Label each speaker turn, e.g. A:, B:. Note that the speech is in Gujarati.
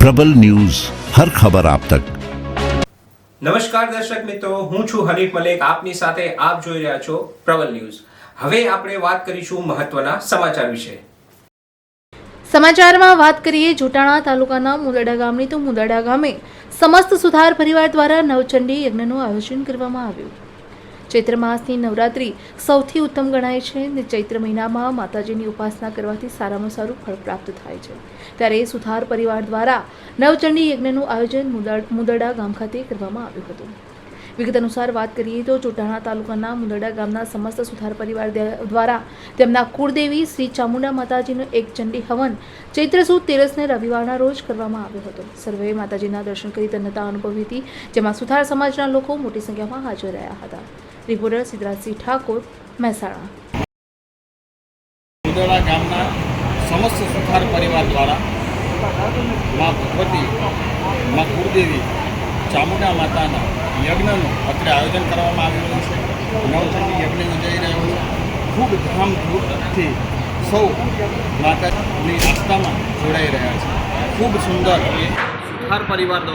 A: પ્રબલ ન્યૂઝ હર ખબર આપ તક।
B: નમસ્કાર દર્શક મિત્રો, હું છું હનીફ મલેક, આપની સાથે આપ જોઈ રહ્યા છો પ્રબલ ન્યૂઝ। હવે આપણે વાત કરીશું મહત્વના સમાચાર વિશે।
C: સમાચારમાં વાત કરીએ જોટાણા તાલુકાના મુદડા ગામની। તો મુદડા ગામે સમસ્ત સુથાર પરિવાર દ્વારા નવચંડી યજ્ઞનું આયોજન કરવામાં આવ્યું। ચૈત્ર માસની નવરાત્રિ સૌથી ઉત્તમ ગણાય છે અને ચૈત્ર મહિનામાં માતાજીની ઉપાસના કરવાથી સારામાં સારું ફળ પ્રાપ્ત થાય છે। ત્યારે સુથાર પરિવાર દ્વારા નવચંડી યજ્ઞનું આયોજન મુદડા ગામ ખાતે કરવામાં આવ્યું હતું। વિગત અનુસાર વાત કરીએ તો જોટાણા તાલુકાના મુદડા ગામના સમસ્ત સુથાર પરિવાર દ્વારા તેમના કુળદેવી શ્રી ચામુંડા માતાજીનો એક ચંડી હવન ચૈત્ર સુદ 13ને રવિવારના રોજ કરવામાં આવ્યો હતો। સર્વેએ માતાજીના દર્શન કરી ધન્યતા અનુભવી હતી, જેમાં સુથાર સમાજના લોકો મોટી સંખ્યામાં હાજર રહ્યા હતા। રિપોર્ટર સિદ્ધરાજસિંહ ઠાકોર, મહેસાણા।
D: મુદડા ગામના સમસ્ત સુથાર પરિવાર દ્વારા મા ભગવતી, મા કુળદેવી ચામુંડા માતાના યજ્ઞનું અત્રે આયોજન કરવામાં આવી રહ્યું છે। નવચંડી યજ્ઞ યોજાઈ રહ્યો છે। ખૂબ ધામધૂમથી સૌ માતાની આસ્થામાં જોડાઈ રહ્યા છે। ખૂબ સુંદર સુથાર પરિવાર